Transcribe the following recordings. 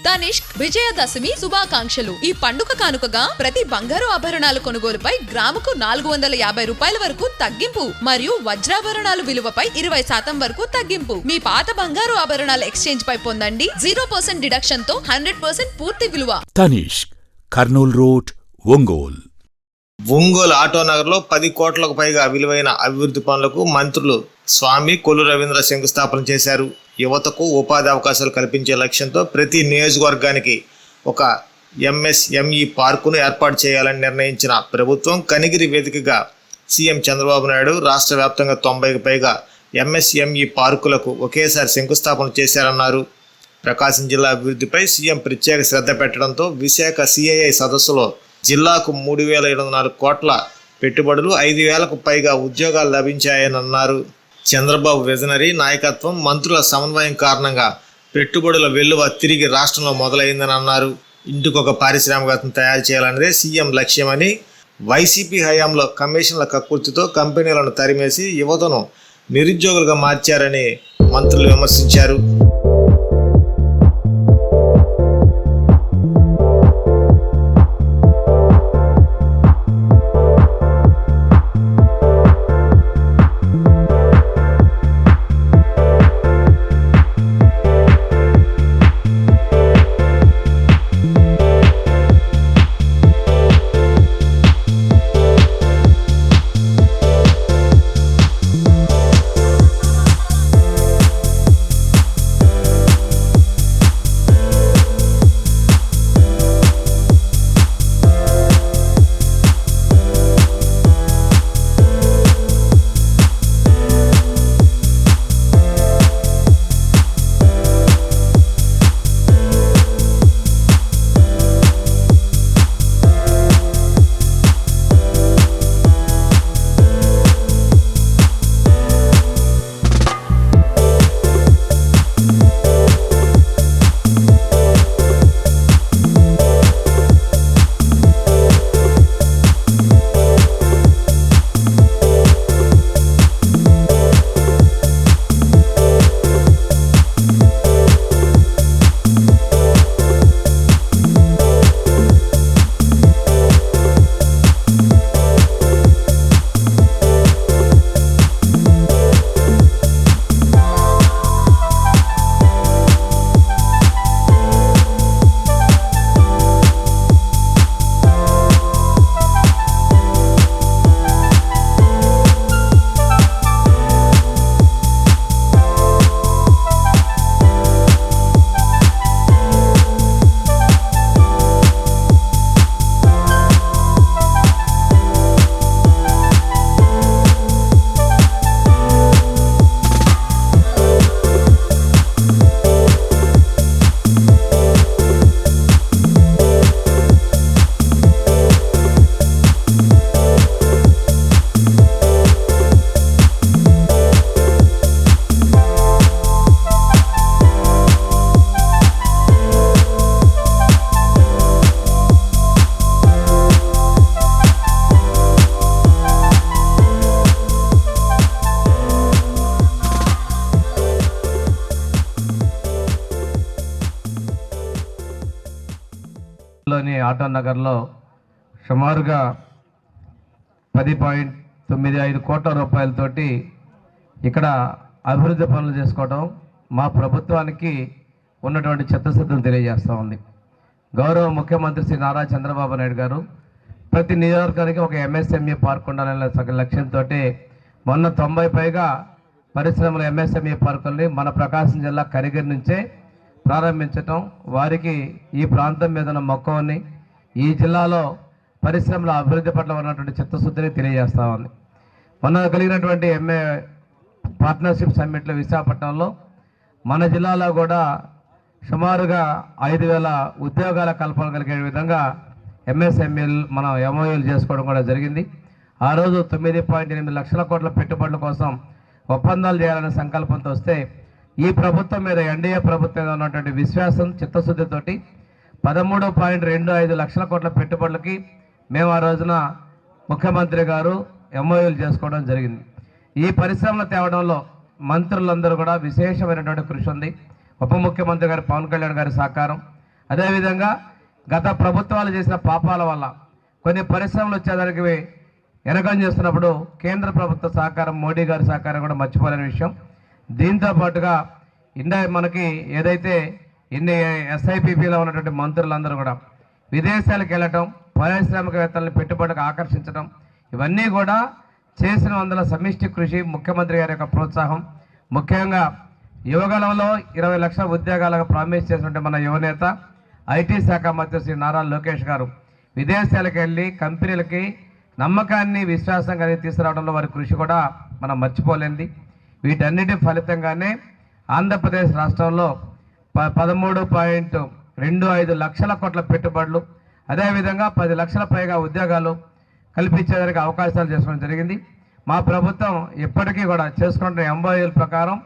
తనిష్క్ విజయదశమి శుభాకాంక్షలు. ఈ పండుగ కానుకగా ప్రతి బంగారు ఆభరణాల కొనుగోలుపై గ్రాముకు 450 రూపాయల వరకు తగ్గింపు మరియు వజ్రాభరణాలు విలువపై 20% వరకు తగ్గింపు. మీ పాత బంగారు ఆభరణాల ఎక్స్చేంజ్ పై పొందండి 0% డిడక్షన్ తో 100% పూర్తి విలువ. తనిష్క్, కర్నూల్ రోడ్, ఒంగోలు. ఒంగోలు ఆటోనగర్లో 10 కోట్లకు పైగా విలువైన అభివృద్ధి పనులకు మంత్రులు స్వామి కొల్లు రవీంద్ర శంకుస్థాపన చేశారు. యువతకు ఉపాధి అవకాశాలు కల్పించే లక్ష్యంతో ప్రతి నియోజకవర్గానికి ఒక ఎంఎస్ఎంఈ పార్కును ఏర్పాటు చేయాలని నిర్ణయించిన ప్రభుత్వం కనిగిరి వేదికగా సీఎం చంద్రబాబు నాయుడు రాష్ట్ర వ్యాప్తంగా 90కి పైగా ఎంఎస్ఎంఈ పార్కులకు ఒకేసారి శంకుస్థాపన చేశారన్నారు. ప్రకాశం జిల్లా అభివృద్ధిపై సీఎం ప్రత్యేక శ్రద్ధ పెట్టడంతో విశాఖ సిఐఐ సదస్సులో జిల్లాకు 3,704 కోట్ల పెట్టుబడులు, 5,000కు పైగా ఉద్యోగాలు లభించాయని అన్నారు. చంద్రబాబు విజనరీ నాయకత్వం, మంత్రుల సమన్వయం కారణంగా పెట్టుబడుల వెల్లువ తిరిగి రాష్ట్రంలో మొదలైందని అన్నారు. ఇంటికొక పారిశ్రామికతను తయారు చేయాలన్నదే సీఎం లక్ష్యమని, వైసీపీ హయాంలో కమిషన్ల కక్కుర్తితో కంపెనీలను తరిమేసి యువతను నిరుద్యోగులుగా మార్చారని మంత్రులు విమర్శించారు. ఆటో నగర్లో సుమారుగా 10.95 కోట్ల రూపాయలతోటి ఇక్కడ అభివృద్ధి పనులు చేసుకోవడం మా ప్రభుత్వానికి ఉన్నటువంటి చిత్తశుద్ధిని తెలియజేస్తూ ఉంది. గౌరవ ముఖ్యమంత్రి శ్రీ నారా చంద్రబాబు నాయుడు గారు ప్రతి నియోజకవర్గానికి ఒక ఎంఎస్ఎంఈ పార్క్ ఉండాలనే లక్ష్యంతో మొన్న 90 పైగా పరిశ్రమల ఎంఎస్ఎంఈ పార్కుల్ని మన ప్రకాశం జిల్లా కనిగిరి నుంచే ప్రారంభించటం, వారికి ఈ ప్రాంతం మీద ఉన్న మక్కువని, ఈ జిల్లాలో పరిశ్రమల అభివృద్ధి పట్ల ఉన్నటువంటి చిత్తశుద్ధిని తెలియజేస్తూ ఉంది. మొన్న కలిగినటువంటి పార్ట్నర్షిప్ సమ్మిట్లో విశాఖపట్నంలో మన జిల్లాలో కూడా సుమారుగా 5,000 ఉద్యోగాల కల్పన కలిగే విధంగా ఎంఎస్ఎంఈలు మనం ఎంఓయూలు చేసుకోవడం కూడా జరిగింది. ఆ రోజు 9.8 లక్షల కోట్ల పెట్టుబడుల కోసం ఒప్పందాలు చేయాలనే సంకల్పంతో వస్తే ఈ ప్రభుత్వం మీద, ఎన్డీఏ ప్రభుత్వం మీద ఉన్నటువంటి విశ్వాసం, చిత్తశుద్ధితోటి 13.25 లక్షల కోట్ల పెట్టుబడులకి మేము ఆ రోజున ముఖ్యమంత్రి గారు ఎంఓయూలు చేసుకోవడం జరిగింది. ఈ పరిశ్రమలు తేవడంలో మంత్రులందరూ కూడా విశేషమైనటువంటి కృషి ఉంది. ఉప ముఖ్యమంత్రి గారు పవన్ కళ్యాణ్ గారి సహకారం, అదేవిధంగా గత ప్రభుత్వాలు చేసిన పాపాల వల్ల కొన్ని పరిశ్రమలు వచ్చేదానికి వెనకం చేస్తున్నప్పుడు కేంద్ర ప్రభుత్వ సహకారం, మోడీ గారి సహకారం కూడా మర్చిపోలేని విషయం. దీంతో పాటుగా మనకి ఏదైతే ఇన్ని SIPలో ఉన్నటువంటి మంత్రులందరూ కూడా విదేశాలకు వెళ్ళటం, పారిశ్రామికవేత్తలను పెట్టుబడికి ఆకర్షించడం, ఇవన్నీ కూడా చేసిన అందులో సమిష్టి కృషి, ముఖ్యమంత్రి గారి యొక్క ప్రోత్సాహం. ముఖ్యంగా యువగలంలో 20 లక్షల ఉద్యోగాలకు ప్రామిస్ చేసినటువంటి మన యువనేత IT శాఖ మంత్రి శ్రీ నారా లోకేష్ గారు విదేశాలకు వెళ్ళి కంపెనీలకి నమ్మకాన్ని, విశ్వాసం కలిగి తీసుకురావడంలో వారి కృషి కూడా మనం మర్చిపోలేంది. వీటన్నిటి ఫలితంగానే ఆంధ్రప్రదేశ్ రాష్ట్రంలో 13.25 లక్షల కోట్ల పెట్టుబడులు, అదేవిధంగా 10 లక్షల పైగా ఉద్యోగాలు కల్పించేదానికి అవకాశాలు చేసుకోవడం జరిగింది. మా ప్రభుత్వం ఇప్పటికీ కూడా చేసుకుంటున్న MOUల ప్రకారం,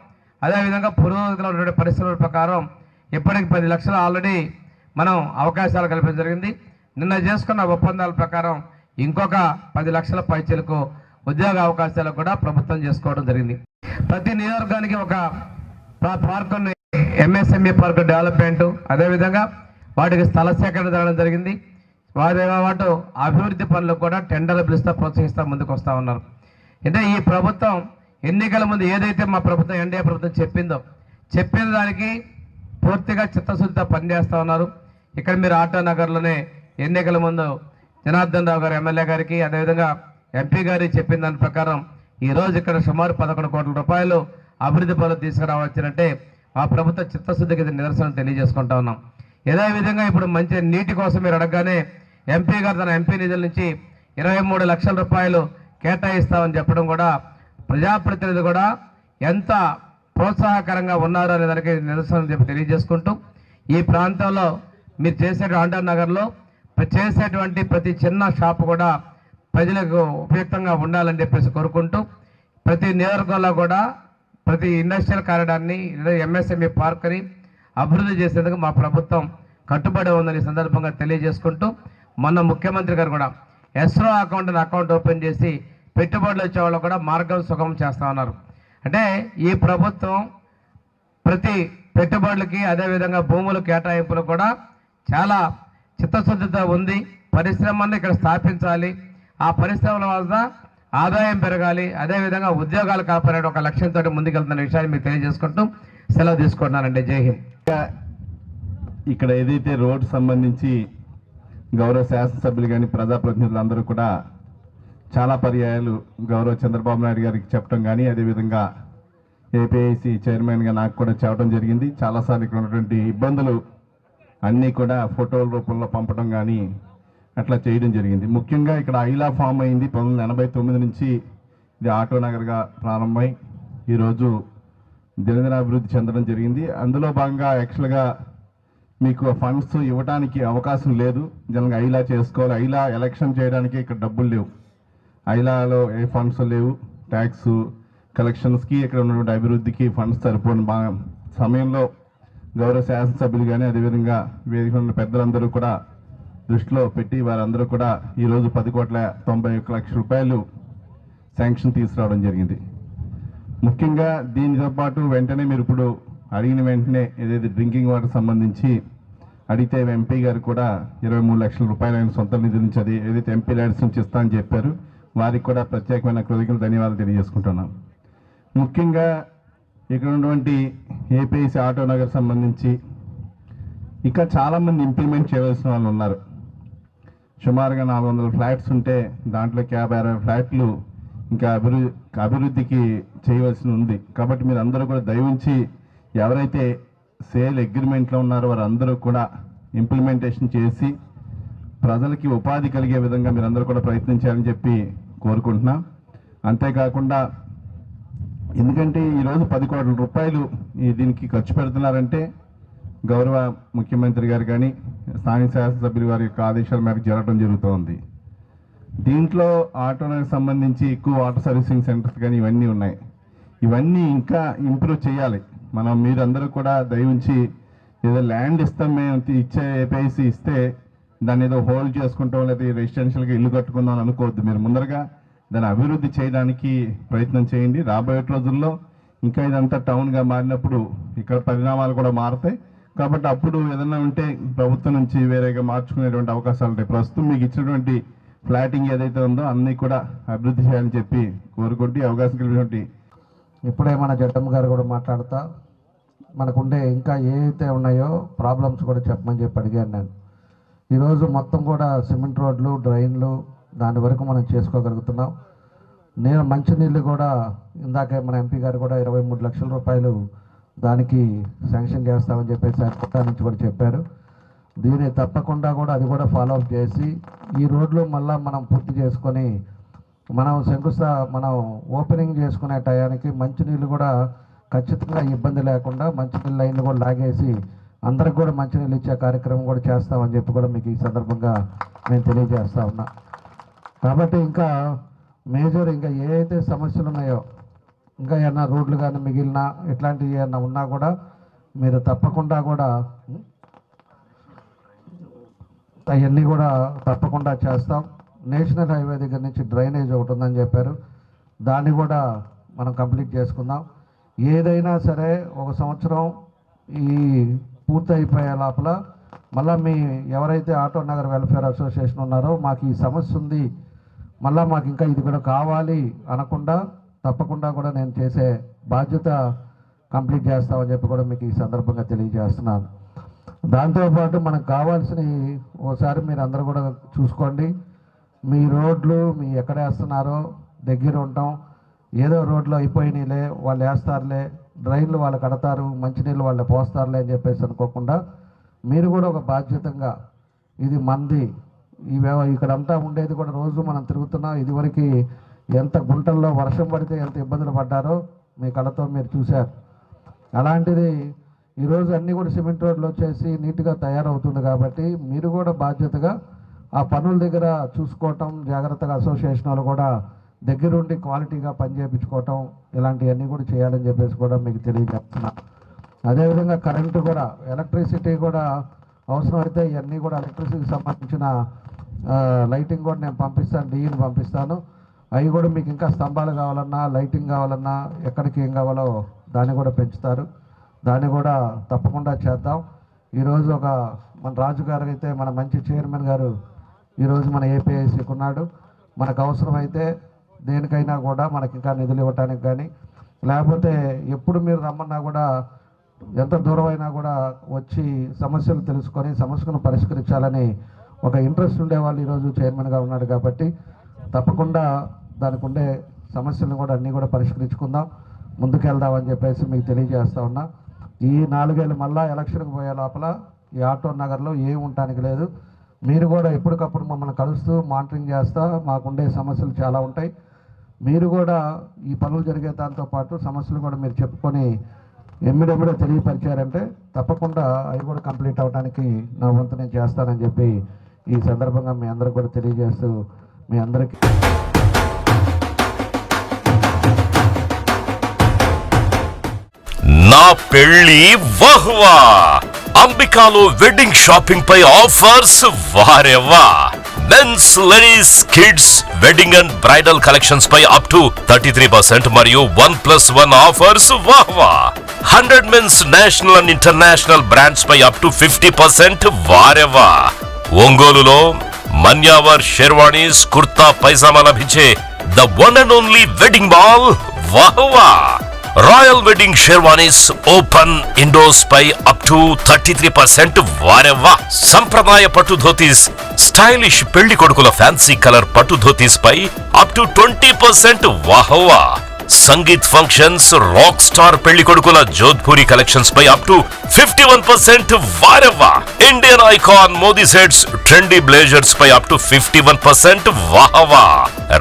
అదేవిధంగా పురోగతిలో ఉన్నటువంటి పరిశ్రమల ప్రకారం ఇప్పటికి 10 లక్షలు ఆల్రెడీ మనం అవకాశాలు కల్పించడం జరిగింది. నిన్న చేసుకున్న ఒప్పందాల ప్రకారం ఇంకొక 10 లక్షల పైచలకు ఉద్యోగ అవకాశాలు కూడా ప్రభుత్వం చేసుకోవడం జరిగింది. ప్రతి నియోజకవర్గానికి ఒక పార్కు, MSME పార్కు డెవలప్మెంట్, అదేవిధంగా వాటికి స్థల సేకరణ జరగడం జరిగింది. వాటి అభివృద్ధి పనులు కూడా టెండర్లు పిలుస్తూ ప్రోత్సహిస్తూ ముందుకు వస్తూ ఉన్నారు. అంటే ఈ ప్రభుత్వం ఎన్నికల ముందు ఏదైతే మా ప్రభుత్వం NDA ప్రభుత్వం చెప్పిన దానికి పూర్తిగా చిత్తశుద్ధితో పనిచేస్తూ ఉన్నారు. ఇక్కడ మీరు ఆటో నగర్లోనే ఎన్నికల ముందు జనార్దన్ రావు గారు ఎమ్మెల్యే గారికి, అదేవిధంగా MP గారికి చెప్పిన దాని ప్రకారం ఈరోజు ఇక్కడ సుమారు 11 కోట్ల రూపాయలు అభివృద్ధి పనులు తీసుకురావచ్చారంటే మా ప్రభుత్వ చిత్తశుద్ధికి నిదర్శనం తెలియజేసుకుంటా ఉన్నాం. ఏదే విధంగా ఇప్పుడు మంచి నీటి కోసం మీరు అడగగానే MP గారు తన MP నిధుల నుంచి 23 లక్షల రూపాయలు కేటాయిస్తామని చెప్పడం కూడా ప్రజాప్రతినిధి కూడా ఎంత ప్రోత్సాహకరంగా ఉన్నారు అనే దానికి నిదర్శనం చెప్పి తెలియజేసుకుంటూ, ఈ ప్రాంతంలో మీరు చేసే ఆటో నగర్లో చేసేటువంటి ప్రతి చిన్న షాపు కూడా ప్రజలకు ఉపయుక్తంగా ఉండాలని చెప్పేసి కోరుకుంటూ, ప్రతి నియోజకవర్గంలో కూడా ప్రతి ఇండస్ట్రియల్ కారిడార్ని, MSME పార్క్ని అభివృద్ధి చేసేందుకు మా ప్రభుత్వం కట్టుబడి ఉందని సందర్భంగా తెలియజేసుకుంటూ, మొన్న ముఖ్యమంత్రి గారు కూడా ఎస్రో అకౌంట్ ఓపెన్ చేసి పెట్టుబడులు వచ్చే వాళ్ళు కూడా మార్గం సుగమం చేస్తూ ఉన్నారు. అంటే ఈ ప్రభుత్వం ప్రతి పెట్టుబడులకి, అదేవిధంగా భూముల కేటాయింపులు కూడా చాలా చిత్తశుద్ధితో ఉంది. పరిశ్రమను ఇక్కడ స్థాపించాలి, ఆ పరిశ్రమల వల్ల ఆదాయం పెరగాలి, అదేవిధంగా ఉద్యోగాలు కాపాడే ఒక లక్ష్యంతో ముందుకెళ్తున్న విషయాన్ని మీకు తెలియజేసుకుంటూ సెలవు తీసుకుంటున్నానండి. జై హింద్. ఇక్కడ ఏదైతే రోడ్ సంబంధించి గౌరవ శాసనసభ్యులు కానీ ప్రజాప్రతినిధులు అందరూ కూడా చాలా పర్యాయాలు గౌరవ చంద్రబాబు నాయుడు గారికి చెప్పడం కానీ, అదేవిధంగా APIC చైర్మన్గా నాకు కూడా చెప్పడం జరిగింది. చాలాసార్లు ఇక్కడ ఉన్నటువంటి ఇబ్బందులు అన్నీ కూడా ఫోటోల రూపంలో పంపడం కానీ అట్లా చేయడం జరిగింది. ముఖ్యంగా ఇక్కడ ఐలా ఫామ్ అయింది 1989 నుంచి. ఇది ఆటో నగర్గా ప్రారంభమై ఈరోజు దినదిన అభివృద్ధి చెందడం జరిగింది. అందులో భాగంగా యాక్చువల్గా మీకు ఫండ్స్ ఇవ్వడానికి అవకాశం లేదు. జనంగా ఐలా చేసుకోవాలి. ఐలా ఎలక్షన్ చేయడానికి ఇక్కడ డబ్బులు లేవు. ఐలాలో ఏ ఫండ్స్ లేవు. ట్యాక్స్ కలెక్షన్స్కి, ఇక్కడ ఉన్నటువంటి అభివృద్ధికి ఫండ్స్ సరిపోని సమయంలో గౌరవ శాసనసభ్యులు కానీ, అదేవిధంగా వేదిక ఉన్న పెద్దలందరూ కూడా దృష్టిలో పెట్టి వారందరూ కూడా ఈరోజు 10.91 లక్షల రూపాయలు శాంక్షన్ తీసుకురావడం జరిగింది. ముఖ్యంగా దీనితో పాటు వెంటనే మీరు ఇప్పుడు అడిగిన వెంటనే ఏదైతే డ్రింకింగ్ వాటర్ సంబంధించి అడిగితే MP గారు కూడా 23 లక్షల రూపాయలు ఆయన సొంత నిధుల నుంచి అది ఏదైతే MP ల్యాండ్స్ నుంచి ఇస్తా అని చెప్పారు, వారికి కూడా ప్రత్యేకమైన కృతజ్ఞతలు, ధన్యవాదాలు తెలియజేసుకుంటున్నాం. ముఖ్యంగా ఇక్కడ ఉన్నటువంటి APIC ఆటో నగర్ సంబంధించి ఇంకా చాలామంది ఇంప్లిమెంట్ చేయవలసిన వాళ్ళు ఉన్నారు. సుమారుగా 400 ఫ్లాట్స్ ఉంటే దాంట్లోకి 50-60 ఫ్లాట్లు ఇంకా అభివృద్ధికి చేయవలసి ఉంది. కాబట్టి మీరు అందరూ కూడా దయవుంచి ఎవరైతే సేల్ అగ్రిమెంట్లో ఉన్నారో వారందరూ కూడా ఇంప్లిమెంటేషన్ చేసి ప్రజలకి ఉపాధి కలిగే విధంగా మీరందరూ కూడా ప్రయత్నించాలని చెప్పి కోరుకుంటున్నాం. అంతేకాకుండా ఎందుకంటే ఈరోజు 10 కోట్ల రూపాయలు దీనికి ఖర్చు పెడుతున్నారంటే గౌరవ ముఖ్యమంత్రి గారు కానీ స్థానిక శాసనసభ్యులు వారి యొక్క ఆదేశాల మేరకు జరగడం జరుగుతోంది. దీంట్లో ఆటోలకు సంబంధించి ఎక్కువ వాటర్ సర్వీసింగ్ సెంటర్స్ కానీ ఇవన్నీ ఉన్నాయి. ఇవన్నీ ఇంకా ఇంప్రూవ్ చేయాలి. మీరందరూ కూడా దయవుంచి ఏదో ల్యాండ్ ఇస్తాం మేము ఇచ్చే APIC ఇస్తే దాన్ని ఏదో హోల్డ్ చేసుకుంటాం లేదా రెసిడెన్షియల్గా ఇల్లు కట్టుకుందాం అనుకోవద్దు. మీరు ముందరగా దాన్ని అభివృద్ధి చేయడానికి ప్రయత్నం చేయండి. రాబోయే రోజుల్లో ఇంకా ఇదంతా టౌన్గా మారినప్పుడు ఇక్కడ పరిణామాలు కూడా మారుతాయి. కాబట్టి అప్పుడు ఏదైనా ఉంటే ప్రభుత్వం నుంచి వేరేగా మార్చుకునేటువంటి అవకాశాలు ఉంటాయి. ప్రస్తుతం మీకు ఇచ్చినటువంటి ఫ్లాటింగ్ ఏదైతే ఉందో అన్నీ కూడా అభివృద్ధి చేయాలని చెప్పి కోరుకుంటూ అవకాశం కలిగినటువంటి ఇప్పుడే మన జడ్డమ్మ గారు కూడా మాట్లాడుతా మనకుండే ఇంకా ఏవైతే ఉన్నాయో ప్రాబ్లమ్స్ కూడా చెప్పమని చెప్పి అడిగాను నేను. ఈరోజు మొత్తం కూడా సిమెంట్ రోడ్లు, డ్రైన్లు దాని వరకు మనం చేసుకోగలుగుతున్నాం. నేను మంచినీళ్ళు కూడా ఇందాకే మన ఎంపీ గారు కూడా 23 లక్షల రూపాయలు దానికి శాంక్షన్ చేస్తామని చెప్పేసి కొత్త నుంచి కూడా చెప్పారు. దీన్ని తప్పకుండా కూడా అది కూడా ఫాలో అప్ చేసి ఈ రోడ్లు మళ్ళీ మనం పూర్తి చేసుకొని మనం ఓపెనింగ్ చేసుకునే టయానికి మంచినీళ్ళు కూడా ఖచ్చితంగా ఇబ్బంది లేకుండా మంచినీళ్ళ లైన్లు కూడా లాగేసి అందరికి కూడా మంచినీళ్ళు ఇచ్చే కార్యక్రమం కూడా చేస్తామని చెప్పి కూడా మీకు ఈ సందర్భంగా నేను తెలియజేస్తా ఉన్నా. కాబట్టి ఇంకా మేజర్ ఇంకా ఏ అయితే సమస్యలు ఉన్నాయో ఇంకా ఏమన్నా రోడ్లు కానీ మిగిలిన ఇట్లాంటివి ఏమన్నా ఉన్నా కూడా మీరు తప్పకుండా కూడా అవన్నీ కూడా తప్పకుండా చేస్తాం. నేషనల్ హైవే దగ్గర నుంచి డ్రైనేజ్ ఒకటి ఉందని చెప్పారు, దాన్ని కూడా మనం కంప్లీట్ చేసుకుందాం. ఏదైనా సరే ఒక సంవత్సరం ఈ పూర్తి అయిపోయే లోపల మళ్ళీ మీ ఎవరైతే ఆటో నగర్ వెల్ఫేర్ అసోసియేషన్ ఉన్నారో మాకు ఈ సమస్య ఉంది, మళ్ళీ మాకు ఇంకా ఇది కూడా కావాలి అనకుండా తప్పకుండా కూడా నేను చేసే బాధ్యత కంప్లీట్ చేస్తామని చెప్పి కూడా మీకు ఈ సందర్భంగా తెలియజేస్తున్నాను. దాంతోపాటు మనకు కావాల్సినవి ఓసారి మీరు అందరూ కూడా చూసుకోండి. మీ రోడ్లు మీ ఎక్కడ వేస్తున్నారో దగ్గర ఉంటాం, ఏదో రోడ్లు అయిపోయినాయిలే వాళ్ళు వేస్తారులే, డ్రైన్లు వాళ్ళు కడతారు, మంచినీళ్ళు వాళ్ళు పోస్తారులే అని చెప్పేసి అనుకోకుండా మీరు కూడా ఒక బాధ్యతంగా ఇది మంది ఇక్కడంతా ఉండేది కూడా రోజు మనం తిరుగుతున్నాం. ఇదివరకు ఎంత గుంటల్లో వర్షం పడితే ఎంత ఇబ్బందులు పడ్డారో మీ కళ్ళతో మీరు చూశారు. అలాంటిది ఈరోజు అన్నీ కూడా సిమెంట్ రోడ్లు వచ్చేసి నీట్గా తయారవుతుంది. కాబట్టి మీరు కూడా బాధ్యతగా ఆ పనుల దగ్గర చూసుకోవటం, జాగ్రత్తగా అసోసియేషన్ వాళ్ళు కూడా దగ్గరుండి క్వాలిటీగా పని చేయించుకోవటం, ఇలాంటివన్నీ కూడా చేయాలని చెప్పేసి కూడా మీకు తెలియజేస్తున్నా. అదేవిధంగా కరెంటు కూడా, ఎలక్ట్రిసిటీ కూడా అవసరమైతే ఇవన్నీ కూడా ఎలక్ట్రిసిటీకి సంబంధించిన లైటింగ్ కూడా నేను పంపిస్తాను, డీఈని పంపిస్తాను. అవి కూడా మీకు ఇంకా స్తంభాలు కావాలన్నా, లైటింగ్ కావాలన్నా, ఎక్కడికి ఏం కావాలో దాన్ని కూడా పెంచుతారు. దాన్ని కూడా తప్పకుండా చేద్దాం. ఈరోజు ఒక మన రాజు గారు అయితే మన మంచి చైర్మన్ గారు ఈరోజు మన ఏపీఐసీకి ఉన్నాడు. మనకు అవసరమైతే దేనికైనా కూడా మనకి ఇంకా నిధులు ఇవ్వటానికి కానీ, లేకపోతే ఎప్పుడు మీరు రమ్మన్నా కూడా ఎంత దూరం అయినా కూడా వచ్చి సమస్యలు తెలుసుకొని సమస్యలను పరిష్కరించాలని ఒక ఇంట్రెస్ట్ ఉండేవాళ్ళు ఈరోజు చైర్మన్గా ఉన్నాడు. కాబట్టి తప్పకుండా దానికి ఉండే సమస్యలను కూడా అన్నీ కూడా పరిష్కరించుకుందాం, ముందుకెళ్దామని చెప్పేసి మీకు తెలియజేస్తా ఉన్నా. ఈ 4 ఏళ్ళు మళ్ళీ ఎలక్షన్కి పోయే లోపల ఈ ఆటో నగర్లో ఏం ఉండటానికి లేదు. మీరు కూడా ఎప్పటికప్పుడు మమ్మల్ని కలుస్తూ మానిటరింగ్ చేస్తా, మాకుండే సమస్యలు చాలా ఉంటాయి. మీరు కూడా ఈ పనులు జరిగే దాంతో పాటు సమస్యలు కూడా మీరు చెప్పుకొని ఎమ్మిడెమ్మిడే తెలియపరిచారంటే తప్పకుండా అవి కూడా కంప్లీట్ అవ్వడానికి నా వంతు నేను చేస్తానని చెప్పి ఈ సందర్భంగా మీ అందరికి కూడా తెలియజేస్తూ మీ అందరికీ నా పెళ్లి వహ్వా అంబికాలో వెడ్డింగ్ షాపింగ్ పై ఆఫర్స్ వారెవ్వా. Men's, ladies, kids wedding and bridal collections పై అప్ టు 33% మరియు 1+1 ఆఫర్స్ వాహ్వా. 100 men's national and international brands పై అప్ టు 50% వారెవ్వా. ఒంగోలులో మన్యావర్ షెర్వాణీస్, కుర్తా పైజామా లభించే the one and only wedding mall వాహ్వా. Royal wedding sherwanis open indoors పై అప్ టు 33% వారెవ్వా. సంప్రదాయ పట్టు ధోతీస్, స్టైలిష్ పెళ్లి కొడుకుల ఫ్యాన్సీ కలర్ పట్టు ధోతీస్ పై అప్ టు 20% వాహ్వా. సంగీత్ ఫంక్షన్స్, రాక్ స్టార్ పెళ్లి కొడుకుల జోధ్పూరి కలెక్షన్స్ పై అప్ టు 51% వారెవ్వా. Indian icon Modi sets, trendy blazers పై అప్ టు 51% వాహ్వా.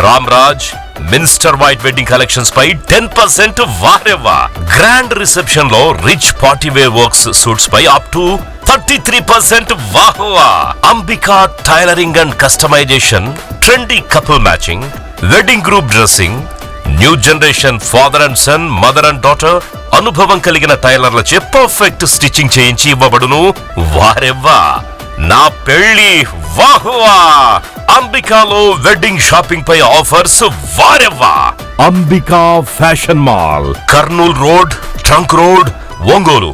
Ram Raj minister white wedding collections పై 10% వారెవ్వా. గ్రాండ్ రిసెప్షన్ లో rich party wear works suits పై అప్ టు 33% వాహ్వా. Ambika tailoring and customisation, trendy couple matching, wedding group dressing, new generation father and son, mother and daughter అనుభవం కలిగిన టైలర్లచే perfect stitching చేయించి ఇవ్వబడును వారెవ్వా. నా పెళ్లి వాహ్వా. అంబికాలో వెడ్డింగ్ షాపింగ్ పై ఆఫర్స్ వారెవ్వా. Ambika fashion mall, Kurnool road, trunk road, Ongole.